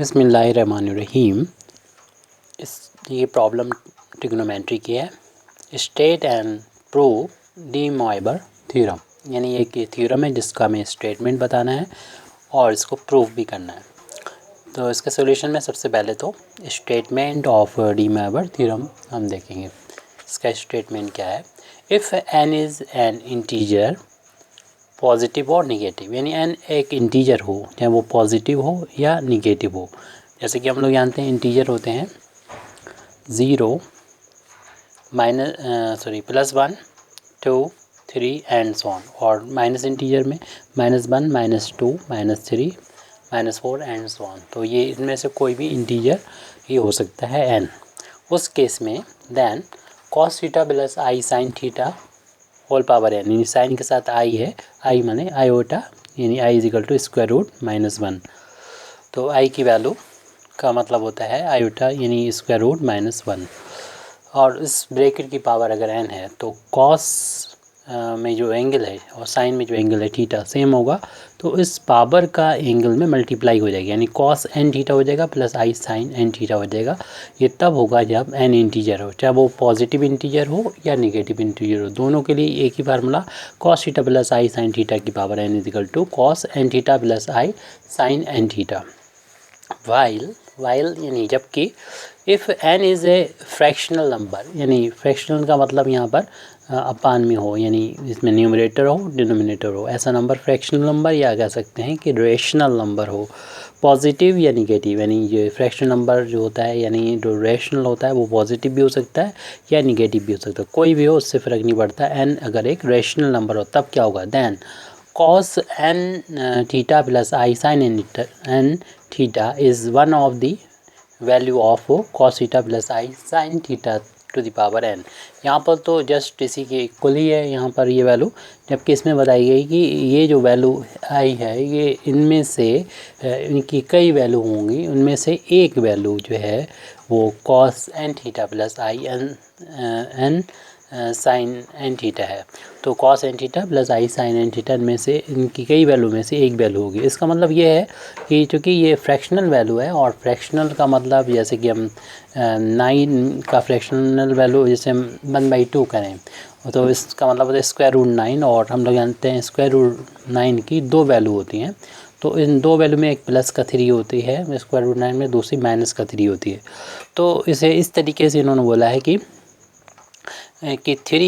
बिस्मिल्लाहिर्रहमानिर्रहीम। ये problem trigonometry की है। State and prove de Moivre theorem, यानी एक थ्योरम है जिसका हमें स्टेटमेंट बताना है और इसको प्रूव भी करना है। तो इसके सॉल्यूशन में सबसे पहले तो statement of de Moivre theorem हम देखेंगे। इसका स्टेटमेंट क्या है? If n is an integer positive और निगेटिव, यानी एन एक इंटीजर हो, चाहे वो पॉजिटिव हो या निगेटिव हो। जैसे कि हम लोग जानते हैं इंटीजर होते हैं 0 +1 2 3 एंड सो ऑन, और माइनस इंटीजर में -1 -2 -3 -4 एंड सो ऑन। तो ये इनमें से कोई भी इंटीजर ये हो सकता है एन। उस केस में then cos theta plus i sine theta whole power n, यानी साइन के साथ आई है, आई माने आयोटा, यानी आई इजिकल टू √-1। तो आई की वैल्यू का मतलब होता है आयोटा, यानी √-1। और इस ब्रैकेट की पावर अगर एन है तो कॉस में जो एंगल है और साइन में जो एंगल है थीटा सेम होगा, तो इस पावर का एंगल में मल्टीप्लाई हो जाएगी, यानी कॉस एन थीटा हो जाएगा plus i sine n theta हो जाएगा। ये तब होगा जब एन इंटीजर हो, चाहे वो पॉजिटिव इंटीजर हो या नेगेटिव इंटीजर हो, दोनों के लिए एक ही formula cos theta plus i sine theta की power n equal to cos n theta plus i sine n theta. While यानी जबकि if n is a fractional number, यानी फ्रैक्शनल का मतलब यहाँ पर अपान में हो, यानी इसमें न्यूमरेटर हो डिनोमिनेटर हो, ऐसा नंबर फ्रैक्शनल नंबर, या कह सकते हैं कि रेशनल नंबर हो, पॉजिटिव या निगेटिव। यानी ये फ्रैक्शनल नंबर जो होता है, यानी जो रेशनल होता है वो पॉजिटिव भी हो सकता है या निगेटिव भी हो सकता है, कोई भी हो उससे फ़र्क नहीं पड़ता। एन अगर एक रेशनल नंबर हो तब क्या होगा? Then cos n theta plus i sine n theta is one of the value of cos theta plus i sine theta to the power n। यहाँ पर तो जस्ट इसी के इक्वल ही है यहाँ पर ये वैल्यू, जबकि इसमें बताई गई कि ये जो वैल्यू आई है ये इनमें से इनकी कई वैल्यू होंगी, उनमें से एक वैल्यू जो है वो cos n theta plus i n sine n theta है। तो cos n theta plus i sine n theta में से इनकी कई वैल्यू में से एक वैल्यू होगी। इसका मतलब ये है कि चूँकि ये फ्रैक्शनल वैल्यू है, और फ्रैक्शनल का मतलब जैसे कि हम 9 का फ्रैक्शनल वैल्यू जैसे हम 1/2 करें, तो इसका मतलब होता है √9, और हम लोग जानते हैं √9 की 2 वैल्यू होती हैं। तो इन 2 वैल्यू में एक प्लस का 3 होती है √9 में, दूसरी माइनस का 3 होती है। तो इसे इस तरीके से इन्होंने बोला है कि 3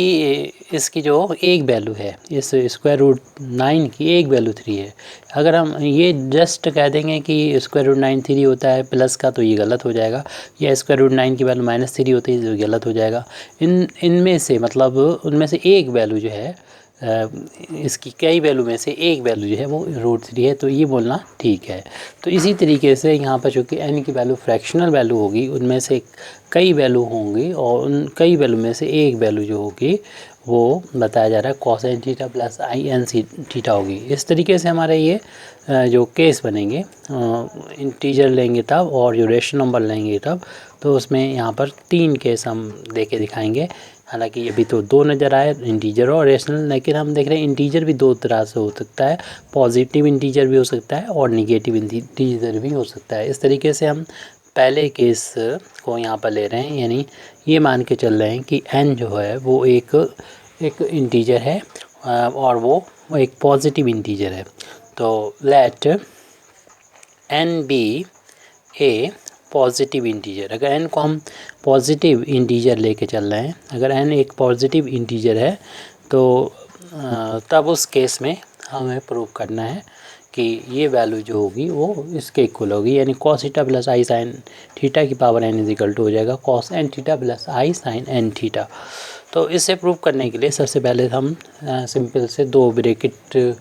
इसकी जो एक वैल्यू है, इस √9 की एक वैल्यू 3 है। अगर हम ये जस्ट कह देंगे कि √9 3 होता है प्लस का, तो ये गलत हो जाएगा, या √9 की वैल्यू -3 होती है तो गलत हो जाएगा। इनमें से मतलब उनमें से एक वैल्यू जो है इसकी कई वैल्यू में से एक वैल्यू जो है वो √3 है, तो ये बोलना ठीक है। तो इसी तरीके से यहाँ पर चूँकि n की वैल्यू फ्रैक्शनल वैल्यू होगी, उनमें से कई वैल्यू होंगी, और उन कई वैल्यू में से एक वैल्यू जो होगी वो बताया जा रहा है cos n theta plus i n theta होगी। इस तरीके से हमारे ये जो केस बनेंगे इंटीजर लेंगे तब, और जो रेशनल नंबर लेंगे तब, तो उसमें यहाँ पर 3 केस हम दे के दिखाएंगे। हालांकि अभी तो 2 नज़र आए, इंटीजर और रेशनल, लेकिन हम देख रहे हैं इंटीजर भी 2 तरह से हो सकता है, पॉजिटिव इंटीजर भी हो सकता है और निगेटिव इंटीजर भी हो सकता है। इस तरीके से हम पहले केस को यहाँ पर ले रहे हैं, यानी ये मान के चल रहे हैं कि n जो है वो एक इंटीजर है और वो एक पॉजिटिव इंटीजर है। तो late n be A positive integer. अगर n को हम पॉजिटिव इंटीजर लेके चल रहे हैं, अगर n एक पॉजिटिव इंटीजर है, तो तब उस केस में हमें प्रूव करना है कि ये वैल्यू जो होगी वो इसके इक्वल होगी, यानी cos theta plus i sine theta की पावर n इजिकल टू हो जाएगा cos n theta plus i sine n theta. तो इसे प्रूव करने के लिए सबसे पहले हम सिंपल से 2 ब्रैकेट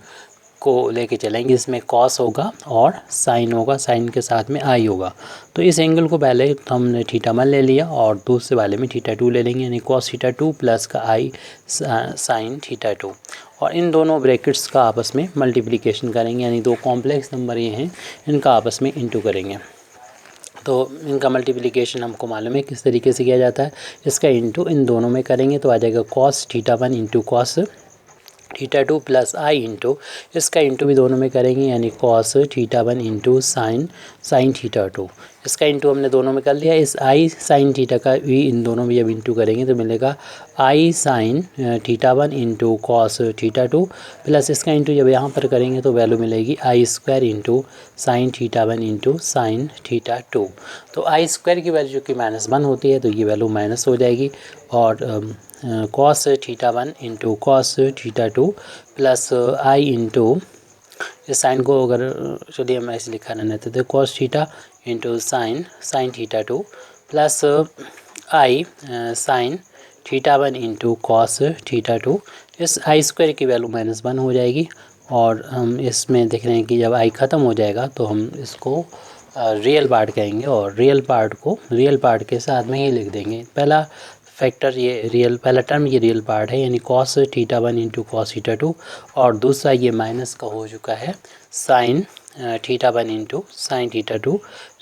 को लेके चलेंगे, इसमें cos होगा और साइन होगा, साइन के साथ में आई होगा। तो इस एंगल को पहले हमने θ1 ले लिया और दूसरे वाले में θ2 ले लेंगे, यानी cos θ2 प्लस का आई साइन θ2, और इन दोनों ब्रैकेट्स का आपस में मल्टीप्लिकेशन करेंगे, यानी 2 कॉम्प्लेक्स नंबर ये हैं, इनका आपस में इंटू करेंगे। तो इनका मल्टीप्लिकेशन हमको मालूम है किस तरीके से किया जाता है, इसका इंटू इन दोनों में करेंगे तो आ जाएगा cos θ1 into cos theta two plus i into इसका इंटू भी दोनों में करेंगे, यानी cos theta one into sine theta two. इसका इंटू हमने दोनों में कर लिया। इस आई साइन थीटा का भी इन दोनों में जब इंटू करेंगे तो मिलेगा i sine theta one into cos theta two, plus इसका इंटू जब यहाँ पर करेंगे तो वैल्यू मिलेगी i square into sine theta one into sine theta two. तो आई स्क्वायर की वैल्यू जो कि -1 होती है तो ये वैल्यू माइनस हो जाएगी, और cos theta one into cos theta two plus i into इस साइन को अगर चलिए मैं ऐसे लिखा रहने देते थे, cos theta into sine theta two plus i sine theta one into cos theta two. इस आई स्क्वायर की वैल्यू -1 हो जाएगी, और हम इसमें देख रहे हैं कि जब आई ख़त्म हो जाएगा तो हम इसको रियल पार्ट कहेंगे, और रियल पार्ट के साथ में ही लिख देंगे। पहला फैक्टर ये रियल, पहला टर्म ये रियल पार्ट है, यानी cos theta one into cos theta to, और दूसरा ये माइनस का हो चुका है sign theta one into sine theta to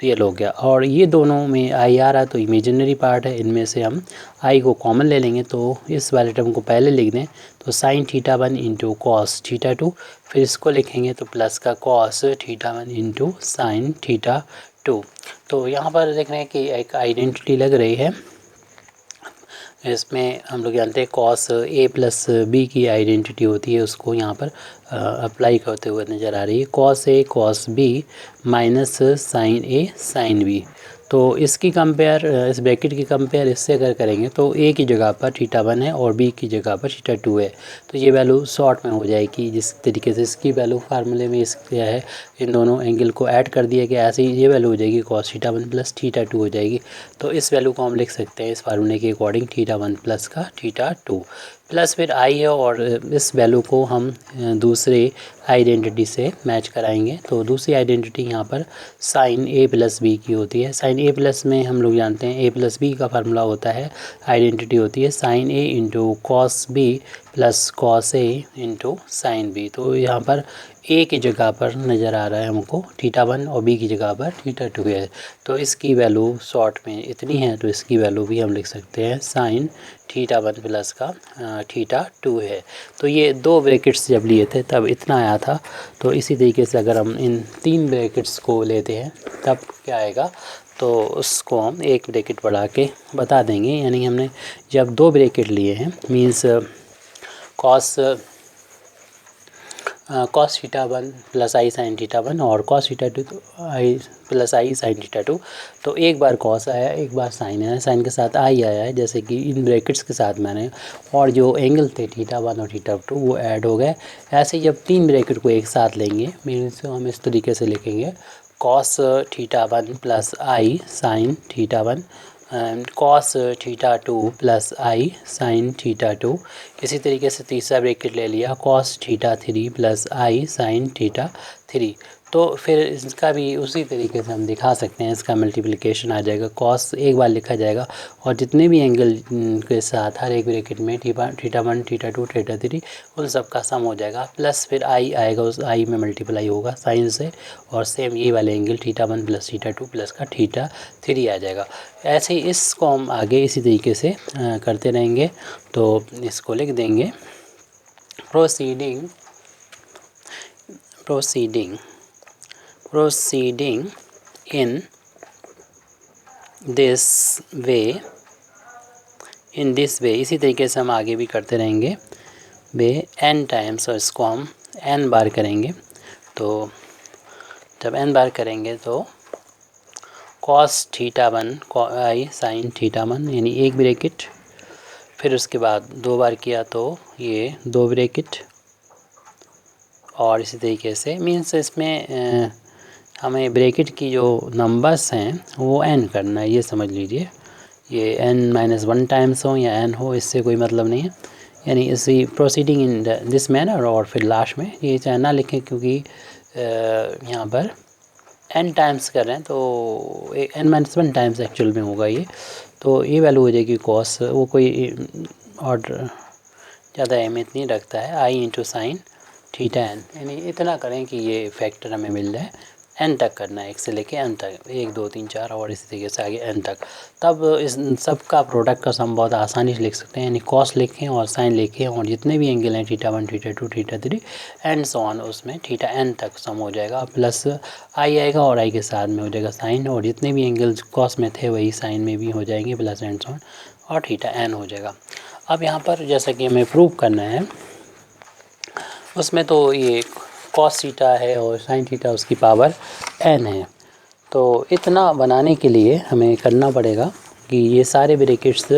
real हो गया। और ये दोनों में आई आ रहा तो इमेजिनरी पार्ट है, इनमें से हम आई को कॉमन ले लेंगे, तो इस वाले टर्म को पहले लिख दें तो sign theta one into cos theta to, फिर इसको लिखेंगे तो प्लस का cos theta one into sine theta two. तो यहाँ पर देख रहे हैं कि एक आइडेंटिटी लग रही है। इसमें हम लोग जानते हैं कॉस ए प्लस बी की आइडेंटिटी होती है, उसको यहाँ पर अप्लाई करते हुए नज़र आ रही है। Cos A cos B minus sign A sign B. तो इसकी कंपेयर, इस ब्रैकेट की कंपेयर इससे अगर करेंगे तो ए की जगह पर थीटा वन है और बी की जगह पर थीटा टू है, तो ये वैल्यू शॉर्ट में हो जाएगी। जिस तरीके से इसकी वैल्यू फार्मूले में इस क्या है, इन दोनों एंगल को ऐड कर दिया गया, ऐसे ही ये वैल्यू हो जाएगी cos theta one plus theta two हो जाएगी। तो इस वैल्यू को हम लिख सकते हैं इस फार्मूले के अकॉर्डिंग, थीटा वन प्लस का थीटा टू, प्लस फिर आई है, और इस वैल्यू को हम दूसरे आइडेंटिटी से मैच कराएंगे। तो दूसरी आइडेंटिटी यहाँ पर साइन ए प्लस बी की होती है। साइन ए प्लस में हम लोग जानते हैं ए प्लस बी का फार्मूला होता है, आइडेंटिटी होती है sine A into cos B plus cos A into sine B. तो यहाँ पर ए की जगह पर नज़र आ रहा है हमको थीटा वन और बी की जगह पर थीटा टू है, तो इसकी वैल्यू शॉर्ट में इतनी है, तो इसकी वैल्यू भी हम लिख सकते हैं साइन थीटा वन प्लस का थीटा टू है। तो ये दो ब्रैकेट्स जब लिए थे तब इतना आया था। तो इसी तरीके से अगर हम इन तीन ब्रैकेट्स को लेते हैं तब क्या आएगा, तो उसको हम एक ब्रैकेट बढ़ा के बता देंगे। यानी हमने जब दो ब्रैकेट लिए हैं, means cos theta one plus i sine theta one और cos theta two i plus i sine theta two, तो एक बार कॉस आया, एक बार साइन आया, साइन के साथ आई आया है जैसे कि इन ब्रैकेट्स के साथ मैंने, और जो एंगल थे थीटा वन और थीटा टू वो ऐड हो गए। ऐसे जब तीन ब्रैकेट को एक साथ लेंगे, मीन्स हम इस तरीके से लिखेंगे cos theta one plus i sine theta one cos theta two plus i sine theta two. इसी तरीके से तीसरा ब्रैकेट ले लिया cos theta three plus i sine theta three. तो फिर इसका भी उसी तरीके से हम दिखा सकते हैं, इसका मल्टीप्लिकेशन आ जाएगा, कॉस एक बार लिखा जाएगा और जितने भी एंगल के साथ हर एक ब्रैकेट में theta one theta two theta three उन सब का सम हो जाएगा, प्लस फिर आई आएगा, उस आई में मल्टीप्लाई होगा साइन से, और सेम ये वाले angle theta one plus theta two plus का थीटा थ्री आ जाएगा। ऐसे ही इसको हम आगे इसी तरीके से करते रहेंगे। तो इसको लिख देंगे proceeding in this way। इसी तरीके से हम आगे भी करते रहेंगे n टाइम्स, और इसको हम n बार करेंगे। तो जब n बार करेंगे तो कॉस थीटा वन आई साइन थीटा वन, यानी एक ब्रैकेट, फिर उसके बाद दो बार किया तो ये दो ब्रैकेट, और इसी तरीके से मीन्स इसमें हमें ब्रैकेट की जो नंबर्स हैं वो n करना है, ये समझ लीजिए। ये n-1 टाइम्स हो या n हो, इससे कोई मतलब नहीं है, यानी इसी प्रोसीडिंग इन दिस मैनर। और फिर लास्ट में ये चाहे ना लिखें क्योंकि यहाँ पर n टाइम्स कर रहे हैं, तो n-1 टाइम्स एक्चुअल में होगा ये। तो ये वैल्यू हो जाएगी कॉस, वो कोई ऑर्डर ज़्यादा अहमियत नहीं रखता है, आई इंटू साइन थीटा एन, यानी इतना करें कि ये फैक्टर हमें मिल जाए n तक करना है, 1 से लेके n तक, 1 2 3 4 और इसी तरीके से आगे n तक। तब इस सब का प्रोडक्ट का सम बहुत आसानी से लिख सकते हैं, यानी कॉस लिखें और साइन लिखें और जितने भी एंगल हैं θ1 θ2 θ3 एंड सो ऑन, उसमें θn तक सम हो जाएगा, प्लस आई आएगा और आई के साथ में हो जाएगा साइन, और जितने भी एंगल्स कॉस में थे वही साइन में भी हो जाएंगे, प्लस एंड सो ऑन, और θn हो जाएगा। अब यहाँ पर जैसा कि हमें प्रूव करना है, उसमें तो ये कॉस थीटा है और साइन थीटा उसकी पावर n है। तो इतना बनाने के लिए हमें करना पड़ेगा कि ये सारे ब्रैकेट्स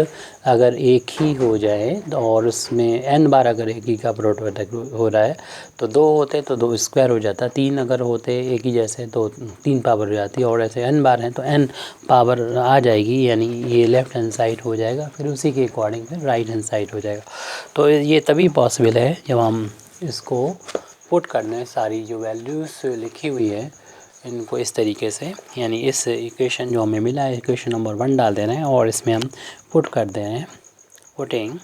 अगर एक ही हो जाए और उसमें n बार अगर एक ही का प्रोडक्ट हो रहा है तो 2 होते तो 2 स्क्वायर हो जाता, 3 अगर होते एक ही जैसे तो 3 पावर हो जाती, और ऐसे n बार हैं तो n पावर आ जाएगी, यानी ये लेफ़्ट हैंड साइड हो जाएगा, फिर उसी के अकॉर्डिंग फिर राइट हैंड साइड हो जाएगा। तो ये तभी पॉसिबल है जब हम इसको पुट करने, सारी जो वैल्यूज़ लिखी हुई है इनको इस तरीके से, यानी इस इक्वेशन जो हमें मिला है इक्वेशन नंबर 1 डाल दे रहे हैं और इसमें हम पुट कर दे रहे हैं, पुटिंग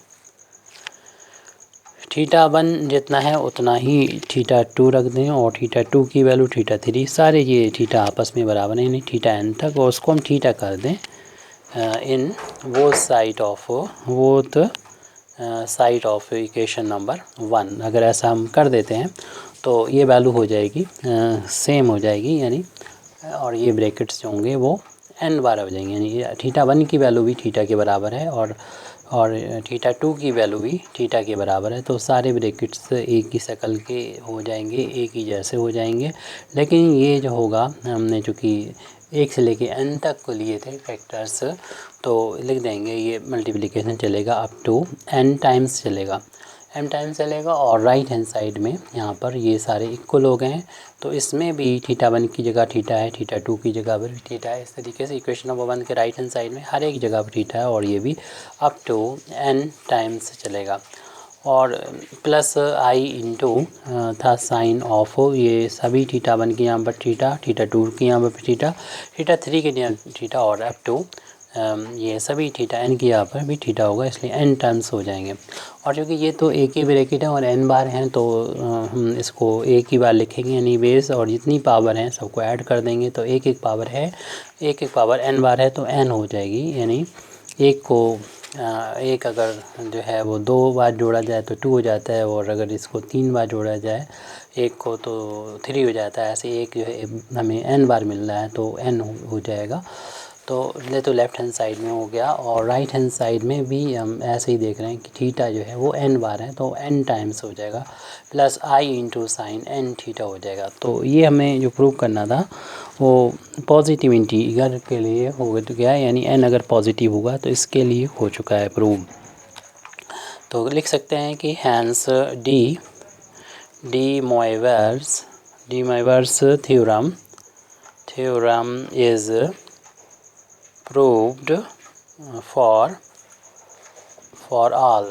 θ1 जितना है उतना ही θ2 रख दें और θ2 की वैल्यू θ3, सारे ये थीटा आपस में बराबर है, यानी θn तक, और उसको हम थीटा कर दें in both side of equation number 1। अगर ऐसा हम कर देते हैं तो ये वैल्यू हो जाएगी सेम हो जाएगी, यानी और ये ब्रैकेट्स जो होंगे वो n बार हो जाएंगे, यानी θ1 की वैल्यू भी थीटा के बराबर है और θ2 की वैल्यू भी थीटा के बराबर है। तो सारे ब्रैकेट्स एक ही शक्ल के हो जाएंगे, एक ही जैसे हो जाएंगे, लेकिन ये जो होगा हमने चूँकि 1 से लेके n तक को लिए थे फैक्टर्स, तो लिख देंगे ये मल्टीप्लिकेशन चलेगा अप टू n टाइम्स चलेगा, m टाइम्स चलेगा, और राइट हैंड साइड में यहाँ पर ये सारे इक्वल हो गए हैं, तो इसमें भी θ1 की जगह थीटा है, θ2 की जगह पर भी थीटा है। इस तरीके से इक्वेशन नंबर 1 के राइट हैंड साइड में हर एक जगह पर थीटा है, और ये भी अप टू n टाइम्स चलेगा, और प्लस आई इंटू था साइन ऑफ ये सभी θ1 की यहाँ पर थीटा, θ2 की यहाँ पर थीटा, θ3 के यहाँ थीटा, और अप टू ये सभी θn की यहाँ पर भी थीटा होगा, इसलिए n टर्म्स हो जाएंगे। और क्योंकि ये तो एक ही ब्रैकेट है और n बार हैं तो हम इसको एक ही बार लिखेंगे, यानी बेस और जितनी पावर हैं सबको ऐड कर देंगे, तो एक एक पावर है, एक एक पावर n बार है तो n हो जाएगी, यानी एक को एक अगर जो है वो 2 बार जोड़ा जाए तो 2 हो जाता है, और अगर इसको 3 बार जोड़ा जाए एक को तो 3 हो जाता है, ऐसे एक जो है हमें n बार मिल रहा है तो n हो जाएगा। तो ये तो लेफ़्ट हैंड साइड में हो गया, और राइट हैंड साइड में भी हम ऐसे ही देख रहे हैं कि थीटा जो है वो n बार है तो n टाइम्स हो जाएगा, plus i into sign n theta हो जाएगा। तो ये हमें जो प्रूव करना था वो पॉजिटिव इंटीजर के लिए हो गया, यानी n अगर पॉजिटिव होगा तो इसके लिए हो चुका है प्रूव। तो लिख सकते हैं कि hence de Moivre's theorem is proved for all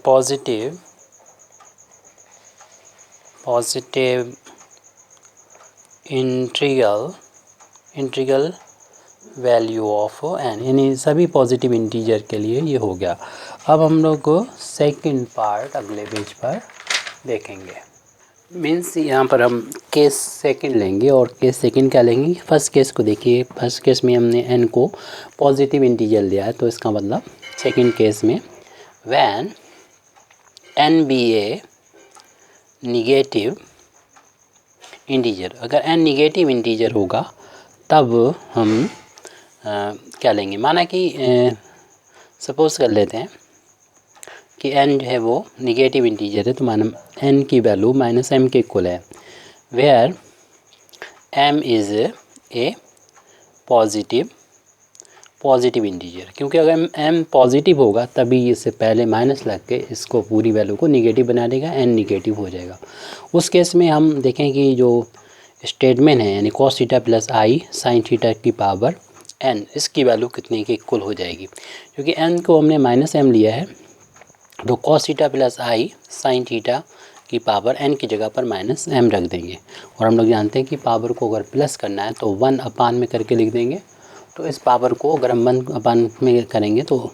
positive integral value of n, यानी सभी पॉजिटिव इंटीजर के लिए ये हो गया। अब हम लोग सेकंड पार्ट अगले पेज पर देखेंगे। मीन्स यहाँ पर हम केस सेकंड लेंगे, और केस सेकंड क्या लेंगे, फर्स्ट केस को देखिए। फर्स्ट केस में हमने n को पॉजिटिव इंटीजर लिया है, तो इसका मतलब सेकंड केस में when n be a negative integer, अगर n निगेटिव इंटीजर होगा तब हम क्या लेंगे, माना कि सपोज़ कर लेते हैं कि n जो है वो निगेटिव इंटीजर है, तो माना n की वैल्यू -m के इक्वल है, where m is a positive integer, क्योंकि अगर m पॉजिटिव होगा तभी इससे पहले माइनस लग के इसको पूरी वैल्यू को निगेटिव बना देगा, n निगेटिव हो जाएगा। उस केस में हम देखें कि जो स्टेटमेंट है, यानी cos theta plus i sine theta की पावर n, इसकी वैल्यू कितने के इक्वल हो जाएगी, क्योंकि n को हमने -m लिया है, तो cos theta plus i sine theta की पावर n की जगह पर -m रख देंगे, और हम लोग जानते हैं कि पावर को अगर प्लस करना है तो 1 अपान में करके लिख देंगे। तो इस पावर को अगर हम 1 अपान में करेंगे तो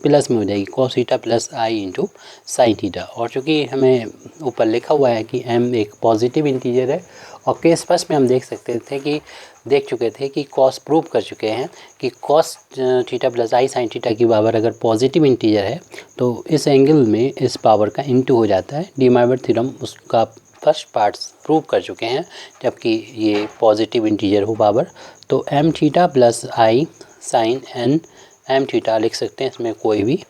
प्लस में हो जाएगी cos theta plus i into sine theta. और चूँकि हमें ऊपर लिखा हुआ है कि m एक पॉजिटिव इंटीजर है, और केस फर्स्ट में हम देख चुके थे कि कॉस प्रूव कर चुके हैं कि cos theta plus i sine theta की पावर अगर पॉजिटिव इंटीजर है तो इस एंगल में इस पावर का इनटू हो जाता है। डी माइवर थ्योरम उसका फर्स्ट पार्ट प्रूव कर चुके हैं, जबकि ये पॉजिटिव इंटीजर हो पावर। तो M theta plus i sine N M theta लिख सकते हैं, इसमें कोई भी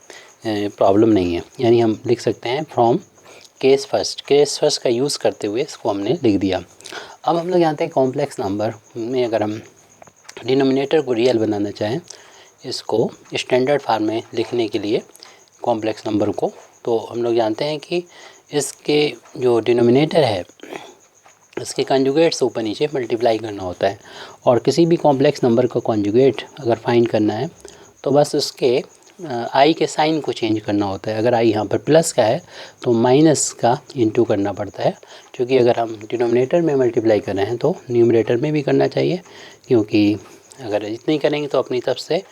प्रॉब्लम नहीं है। यानी हम लिख सकते हैं फ्रॉम केस फर्स्ट का यूज़ करते हुए इसको हमने लिख दिया। अब हम लोग जानते हैं कॉम्प्लेक्स नंबर में अगर हम डिनोमिनेटर को रियल बनाना चाहें, इसको स्टैंडर्ड फार्म में लिखने के लिए कॉम्प्लेक्स नंबर को, तो हम लोग जानते हैं कि इसके जो डिनोमिनेटर है इसके कॉन्जुगेट से ऊपर नीचे मल्टीप्लाई करना होता है। और किसी भी कॉम्प्लेक्स नंबर का कॉन्जुगेट अगर फाइंड करना है तो बस उसके आई के साइन को चेंज करना होता है। अगर आई यहाँ पर प्लस का है तो माइनस का इंटू करना पड़ता है, क्योंकि अगर हम डिनोमिनेटर में मल्टीप्लाई कर रहे हैं तो न्यूमरेटर में भी करना चाहिए, क्योंकि अगर इतना ही करेंगे तो अपनी तरफ से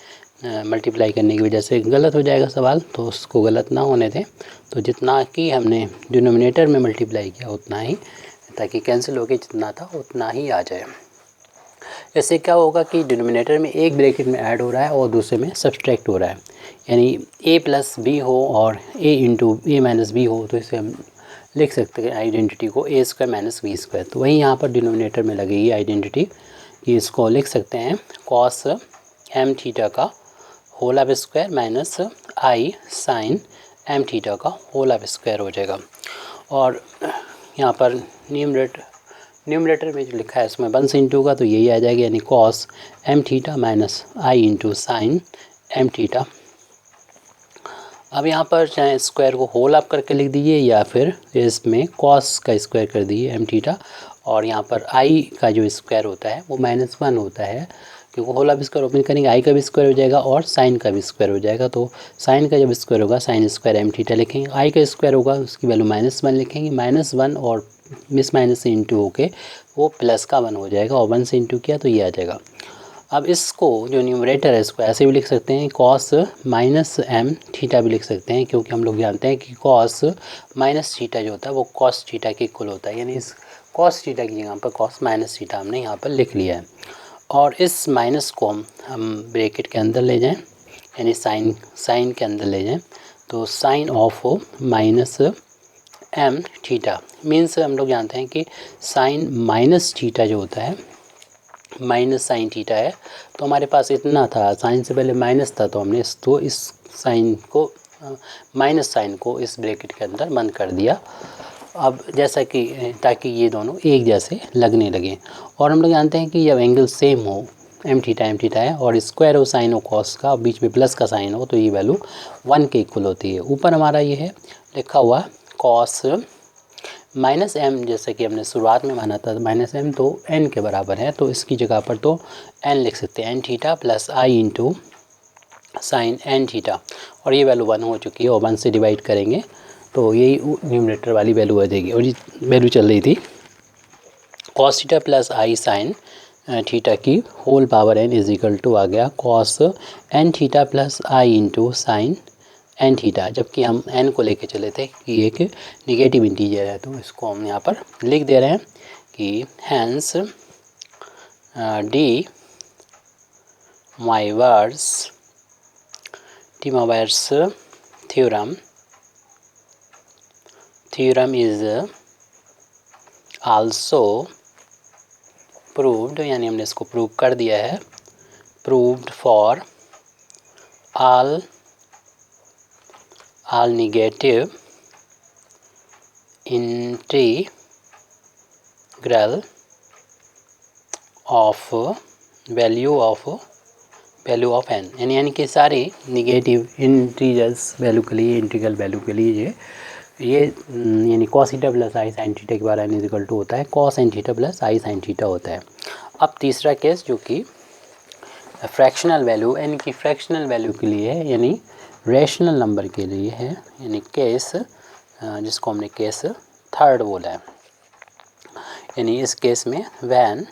मल्टीप्लाई करने की वजह से गलत हो जाएगा सवाल, तो उसको गलत ना होने दें। तो जितना कि हमने डिनोमिनेटर में मल्टीप्लाई किया उतना ही, ताकि कैंसिल होकर जितना था उतना ही आ जाए। इससे क्या होगा कि डिनोमिनेटर में एक ब्रैकेट में ऐड हो रहा है और दूसरे में सब्सट्रैक्ट हो रहा है, यानी a प्लस बी हो और a into a minus b हो, तो इसे हम लिख सकते हैं आइडेंटिटी को a square minus b square. तो वही यहाँ पर डिनोमिनेटर में लगेगी आइडेंटिटी कि इसको लिख सकते हैं कॉस एम थीटा का whole of square minus i sine m theta का होल ऑफ स्क्वायर हो जाएगा। और यहाँ पर न्यूमरेटर में जो लिखा है इसमें 1 से इंटू का, तो यही आ जाएगा, यानी कॉस एम थीटा माइनस आई इंटू साइन एम थीटा। अब यहाँ पर चाहे स्क्वायर को होल अप करके लिख दीजिए या फिर इसमें कॉस का स्क्वायर कर दीजिए एम थीटा, और यहाँ पर आई का जो स्क्वायर होता है वो -1 होता है, क्योंकि होल अप स्क्वायर ओपन करेंगे आई का भी स्क्वायर हो जाएगा और साइन का भी स्क्वायर हो जाएगा। तो साइन का जब स्क्वायर होगा साइन स्क्वायर एम थीटा लिखेंगे, आई का स्क्वायर होगा उसकी वैल्यू -1 लिखेंगे, -1 और मिस माइनस से इंटू होके वो प्लस का 1 हो जाएगा, और 1 से इंटू किया तो ये आ जाएगा। अब इसको जो न्यूमरेटर है इसको ऐसे भी लिख सकते हैं कॉस माइनस एम थीटा भी लिख सकते हैं, क्योंकि हम लोग जानते हैं कि कॉस माइनस थीटा जो होता है वो कॉस थीटा के इक्वल होता है, यानी इस कॉस थीटा की जगह पर कॉस माइनस थीटा हमने यहाँ पर लिख लिया है। और इस माइनस को हम ब्रैकेट के अंदर ले जाएं, यानी साइन के अंदर ले जाएं, तो sine of minus m theta means हम लोग जानते हैं कि साइन माइनस थीटा जो होता है माइनस साइन थीटा है, तो हमारे पास इतना था, साइन से पहले माइनस था, तो हमने इस साइन को माइनस साइन को इस ब्रैकेट के अंदर बंद कर दिया। अब जैसा कि ताकि ये दोनों एक जैसे लगने लगे। और हम लोग जानते हैं कि जब एंगल सेम हो एम थीटा है और स्क्वायर हो साइन हो कॉस का, बीच में प्लस का साइन हो, तो ये वैल्यू 1 के इक्वल होती है। ऊपर हमारा ये है लिखा हुआ कॉस माइनस एम, जैसे कि हमने शुरुआत में माना था माइनस एम तो एन के बराबर है, तो इसकी जगह पर तो एन लिख सकते हैं, N theta plus i into sine n theta, और ये वैल्यू 1 हो चुकी है, और 1 से डिवाइड करेंगे तो यही न्यूमरेटर वाली वैल्यू आ जाएगी। और ये वैल्यू चल रही थी cos theta plus i sine theta की whole power n is equal to आ गया cos n theta plus i into sine n theta, जबकि हम एन को लेके चले थे कि एक निगेटिव इंटीजर है, तो इसको हम यहाँ पर लिख दे रहे हैं कि hence de Moivre's theorem is also proved, यानी हमने इसको प्रूव कर दिया है, proved for all negative integral of value of n, यानी कि सारे निगेटिव इंटीजर्स वैल्यू के लिए इंटीग्रल वैल्यू के लिए ये यानी cos theta plus i sine theta के बारे में n इक्वल टू होता है cos n theta plus i sine theta होता है। अब तीसरा केस जो कि फ्रैक्शनल वैल्यू n की फ्रैक्शनल वैल्यू के लिए है, यानी रैशनल नंबर के लिए है, यानी केस जिसको हमने केस थर्ड बोला है। यानी इस केस में when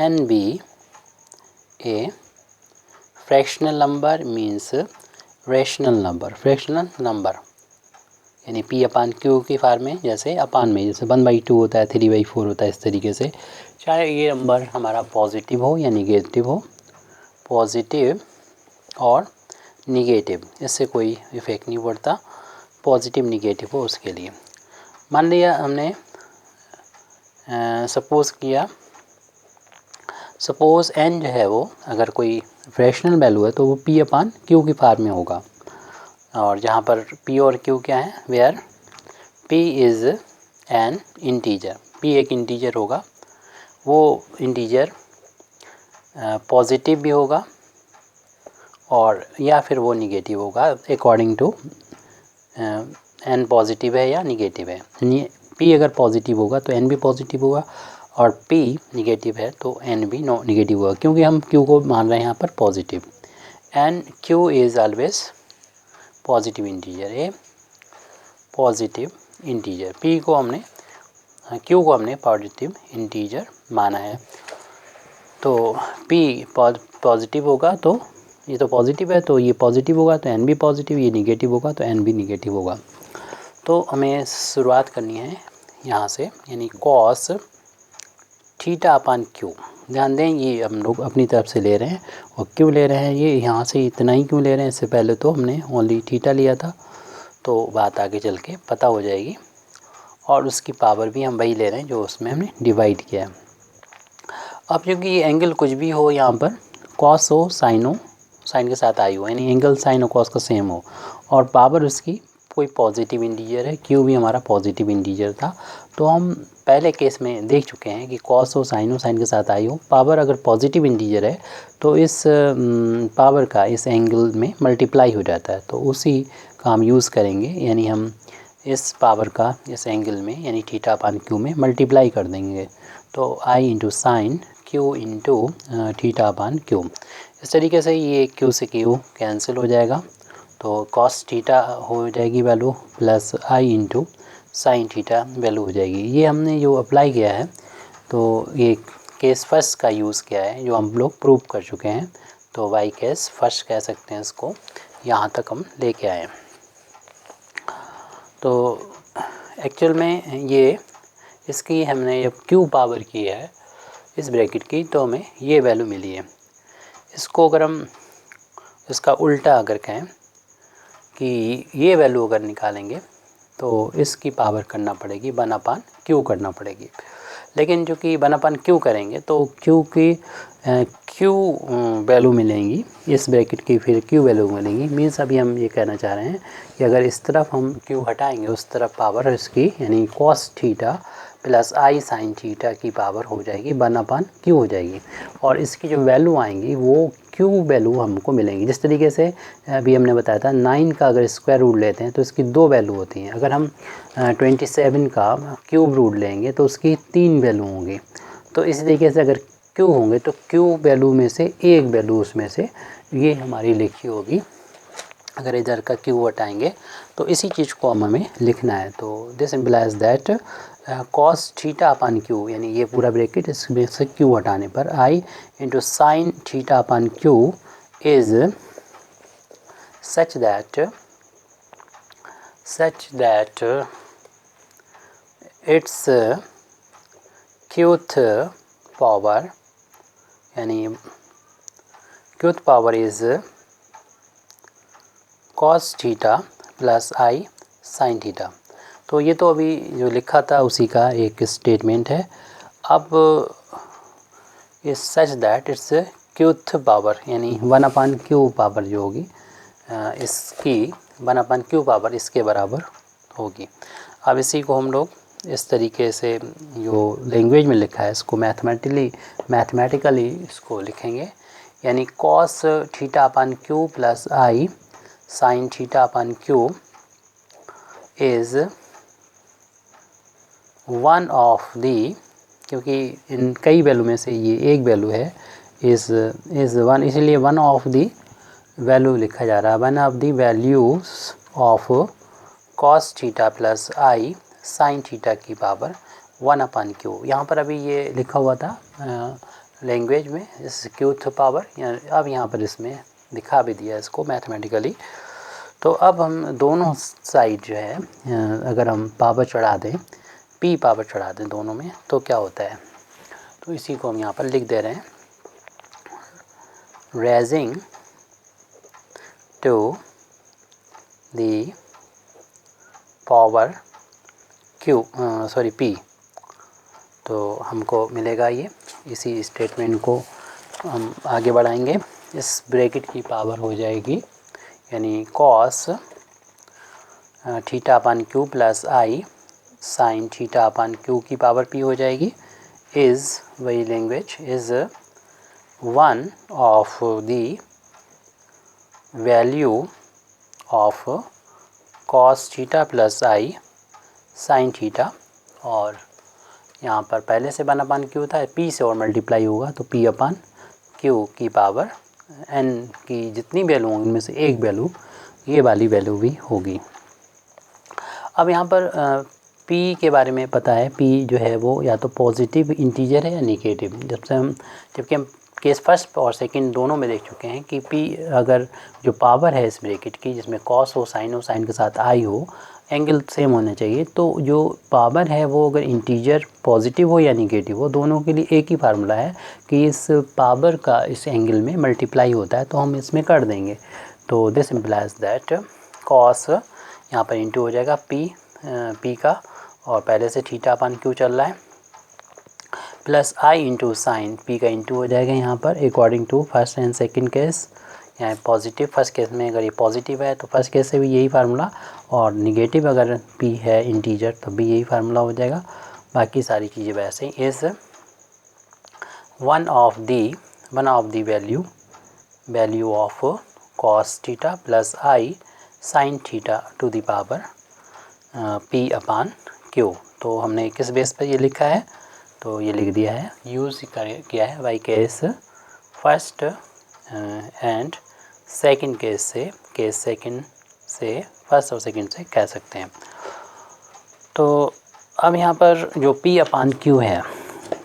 n be a fractional number means fractional number यानी पी अपान क्यू की फॉर्म में, जैसे अपान में जैसे 1/2 होता है, 3/4 होता है, इस तरीके से। चाहे ये नंबर हमारा पॉजिटिव हो या निगेटिव हो, पॉजिटिव और निगेटिव, इससे कोई इफ़ेक्ट नहीं पड़ता, पॉजिटिव निगेटिव हो उसके लिए। मान लिया हमने सपोज़ एन जो है वो अगर कोई फ्रैक्शनल वैल्यू है तो वो पी अपान क्यू की फॉर्म में होगा। और जहाँ पर पी और क्यू क्या है, where p is an integer, p एक इंटीजर होगा, वो इंटीजर पॉजिटिव भी होगा और या फिर वो निगेटिव होगा अकॉर्डिंग टू एन पॉजिटिव है या निगेटिव है। पी अगर पॉजिटिव होगा तो एन भी पॉजिटिव होगा और पी निगेटिव है तो एन भी निगेटिव होगा, क्योंकि हम क्यू को मान रहे हैं यहाँ पर positive. And Q is always positive integer, A positive integer. P को हमने क्यू को हमने पॉजिटिव इंटीजर माना है। तो पी पॉजिटिव होगा तो ये तो पॉजिटिव है, तो ये पॉजिटिव होगा तो एन भी पॉजिटिव, ये निगेटिव होगा तो एन भी निगेटिव होगा। तो हमें शुरुआत करनी है यहाँ से, यानी कॉस थीटा अपान क्यू। ध्यान दें ये हम लोग अपनी तरफ से ले रहे हैं, और क्यों ले रहे हैं ये यहाँ से इतना ही क्यों ले रहे हैं, इससे पहले तो हमने ओनली थीटा लिया था, तो बात आगे चल के पता हो जाएगी। और उसकी पावर भी हम वही ले रहे हैं जो उसमें हमने डिवाइड किया है। अब क्योंकि ये एंगल कुछ भी हो, यहाँ पर कॉस हो, साइन के साथ आई हो, यानी एंगल साइन और कॉस का सेम हो, और पावर उसकी कोई पॉजिटिव इंटीजर है, क्यू भी हमारा पॉजिटिव इंटीजर था। तो हम पहले केस में देख चुके हैं कि कॉस हो, साइन के साथ आई हो, पावर अगर पॉजिटिव इंटीजर है तो इस पावर का इस एंगल में मल्टीप्लाई हो जाता है। तो उसी का हम यूज़ करेंगे, यानी हम इस पावर का इस एंगल में यानी थीटा अपान क्यू में मल्टीप्लाई कर देंगे। तो i into sine q into theta upon q. इस तरीके से ये क्यू से क्यू कैंसिल हो जाएगा, तो कॉस थीटा हो जाएगी value, plus i into sine theta value हो जाएगी। ये हमने जो अप्लाई किया है, तो ये केस फर्स्ट का यूज़ किया है जो हम लोग प्रूव कर चुके हैं, तो वाई केस फर्स्ट कह सकते हैं इसको, यहाँ तक हम लेके आए। तो एक्चुअल में ये इसकी हमने जब क्यू पावर की है इस ब्रैकेट की, तो हमें ये वैल्यू मिली है। इसको अगर हम इसका उल्टा अगर कहें कि ये वैल्यू अगर निकालेंगे तो इसकी पावर करना पड़ेगी 1/q करना पड़ेगी। लेकिन जो कि 1/q करेंगे तो क्यू की क्यू वैल्यू मिलेंगी इस ब्रैकेट की, फिर क्यू वैल्यू मिलेंगी। मीन्स अभी हम ये कहना चाह रहे हैं कि अगर इस तरफ हम क्यू हटाएंगे उस तरफ पावर इसकी यानी cos theta plus i sine theta की पावर हो जाएगी 1/q हो जाएगी, और इसकी जो वैल्यू आएंगी वो क्यू वैल्यू हमको मिलेंगी। जिस तरीके से अभी हमने बताया था 9 का अगर स्क्वायर रूट लेते हैं तो इसकी 2 वैल्यू होती हैं। अगर हम 27 का क्यूब रूट लेंगे तो उसकी 3 वैल्यू होंगी। तो इसी तरीके से अगर क्यू होंगे तो क्यू वैल्यू में से एक वैल्यू उसमें से ये हमारी लिखी होगी। अगर इधर का क्यू हटाएंगे तो इसी चीज़ को हमें लिखना है। तो this implies that cos theta upon q, यानी ये पूरा ब्रैकेट इसमें से क्यू हटाने पर i into sine theta upon q is such that it's qth power, यानी qth power is cos theta plus i sine theta. तो ये तो अभी जो लिखा था उसी का एक स्टेटमेंट है। अब ये सच दैट इट्स क्यूथ पावर, यानी 1/q पावर जो होगी इसकी 1/q पावर इसके बराबर होगी। अब इसी को हम लोग इस तरीके से जो लैंग्वेज में लिखा है इसको मैथमेटिकली इसको लिखेंगे, यानी cos theta upon q plus i sine theta upon q is one of the, क्योंकि इन कई वैल्यू में से ये एक वैल्यू है, इज़ वन, इसलिए वन ऑफ दी वैल्यू लिखा जा रहा है, one of the values of cos theta plus i sine theta की पावर 1/q। यहाँ पर अभी ये लिखा हुआ था लैंग्वेज में इस क्यूथ पावर, अब यहाँ पर इसमें दिखा भी दिया इसको मैथमेटिकली। तो अब हम दोनों साइड जो है अगर हम पावर चढ़ा दें, p पावर चढ़ा दें दोनों में, तो क्या होता है, तो इसी को हम यहाँ पर लिख दे रहे हैं, raising to the power q p। तो हमको मिलेगा ये, इसी स्टेटमेंट को हम आगे बढ़ाएंगे। इस ब्रैकेट की पावर हो जाएगी यानी cos theta upon q plus i sine theta upon q की पावर p हो जाएगी। इज़ वही language is one of the value of cos theta plus i sine theta, और यहाँ पर पहले से 1 अपान क्यू था, p से और मल्टीप्लाई होगा तो p अपान क्यू की पावर n की जितनी वैल्यू होंगी उनमें से एक वैल्यू ये वाली वैल्यू भी होगी। अब यहाँ पर p के बारे में पता है, p जो है वो या तो पॉजिटिव इंटीजर है या निगेटिव। जबकि हम केस फर्स्ट और सेकंड दोनों में देख चुके हैं कि p अगर जो पावर है इस ब्रैकेट की जिसमें cos हो, साइन के साथ i हो, एंगल सेम होना चाहिए। तो जो पावर है वो अगर इंटीजर पॉजिटिव हो या निगेटिव हो, दोनों के लिए एक ही फार्मूला है कि इस पावर का इस एंगल में मल्टीप्लाई होता है, तो हम इसमें कर देंगे। तो दिस इम्प्लाइज दैट cos यहाँ पर इंटू हो जाएगा p का, और पहले से थीटा अपान क्यू चल रहा है, plus i into sine p का इंटू हो जाएगा यहाँ पर according to first and second case. यहाँ पॉजिटिव फर्स्ट केस में अगर ये पॉजिटिव है तो फर्स्ट केस से भी यही फार्मूला, और निगेटिव अगर p है इंटीजर तब भी यही फार्मूला हो जाएगा। बाकी सारी चीज़ें वैसे ही। Is one of the value of cos theta plus i sine theta to the power p upon q। तो हमने किस बेस पर ये लिखा है, तो ये लिख दिया है, यूज़ किया है by case first and second case second से फर्स्ट और सेकंड से कह सकते हैं। तो अब यहाँ पर जो p अपान क्यू है,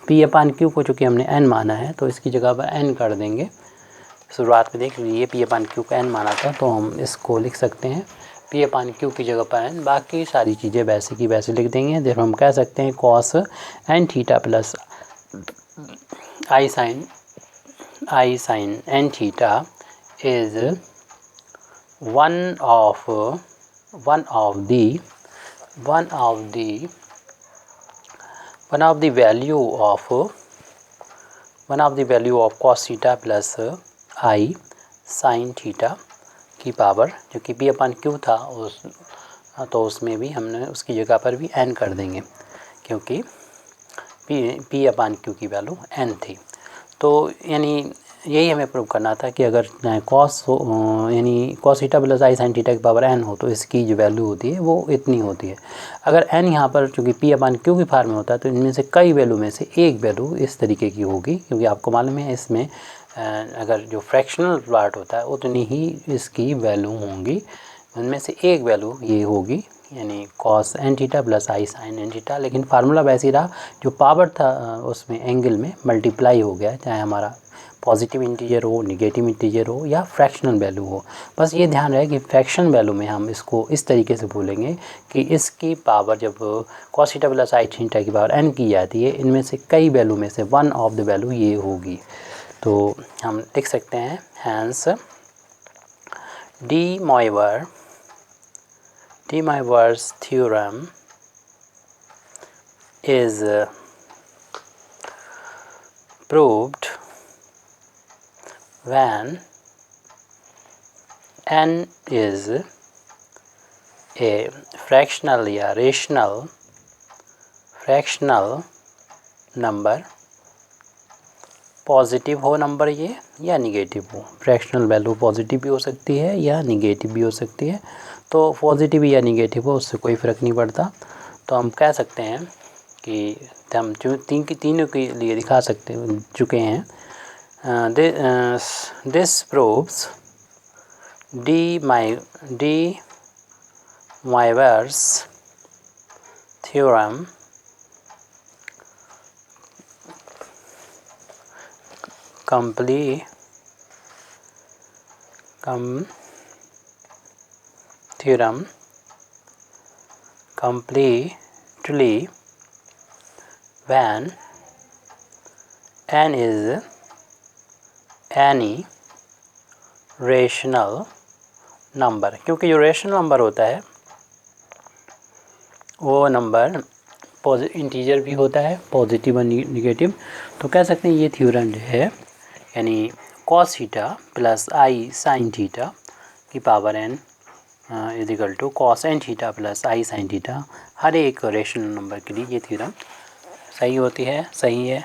p अपान क्यू को चूँकि हमने n माना है तो इसकी जगह पर n कर देंगे। शुरुआत में देख लीजिए p अपान क्यू का n माना था, तो हम इसको लिख सकते हैं p अपान क्यू की जगह पर n, बाकी सारी चीज़ें वैसे की वैसे लिख देंगे। जब हम कह सकते हैं cos n theta plus i sine n theta is one of the value of cos theta plus i sine theta की पावर, जो कि p अपान क्यू था तो उसमें भी हमने उसकी जगह पर भी n कर देंगे क्योंकि p अपान क्यू की वैल्यू n थी। तो यानी यही हमें प्रूव करना था कि अगर cos theta plus i sine theta की पावर n हो तो इसकी जो वैल्यू होती है वो इतनी होती है। अगर n यहाँ पर चूँकि p अपान क्यू की फॉर्म में होता है तो इनमें से कई वैल्यू में से एक वैल्यू इस तरीके की होगी, क्योंकि आपको मालूम है इसमें अगर जो फ्रैक्शनल पार्ट होता है उतनी ही इसकी वैल्यू होंगी, उनमें से एक वैल्यू ये होगी यानी cos n theta plus i sine n theta. लेकिन फार्मूला वैसे ही रहा, जो पावर था उसमें एंगल में मल्टीप्लाई हो गया, चाहे हमारा पॉजिटिव इंटीजर हो, निगेटिव इंटीजर हो या फ्रैक्शनल वैल्यू हो। बस ये ध्यान रहे कि फ्रैक्शन वैल्यू में हम इसको इस तरीके से भूलेंगे कि इसकी पावर जब cos थीटा प्लस आई थीटा की पावर n की जाती है, इनमें से कई वैल्यू में से वन ऑफ द वैल्यू ये होगी। तो हम लिख सकते हैं hence de Moivre's theorem is proved when n is a fractional या fractional नंबर, पॉजिटिव हो नंबर ये या निगेटिव हो। फ्रैक्शनल वैल्यू पॉजिटिव भी हो सकती है या निगेटिव भी हो सकती है, तो पॉजिटिव या निगेटिव हो उससे कोई फ़र्क नहीं पड़ता। तो हम कह सकते हैं कि हम जो तीनों के लिए दिखा चुके हैं। This proves D Moivre's theorem theorem completely when n is any rational number, क्योंकि जो रेशनल नंबर होता है वो नंबर इंटीजर भी होता है, पॉजिटिव और निगेटिव। तो कह सकते हैं ये थ्योरम जो है यानी cos theta plus i sine theta की power n is equal to cos n theta plus i sine theta हर एक रेशनल नंबर के लिए ये थ्योरम सही होती है, सही है।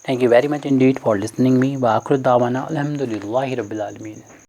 Thank you very much Indeed for listening me. व आखिर दावाना अल्हम्दुलिल्लाहि रब्बिल आलमीन।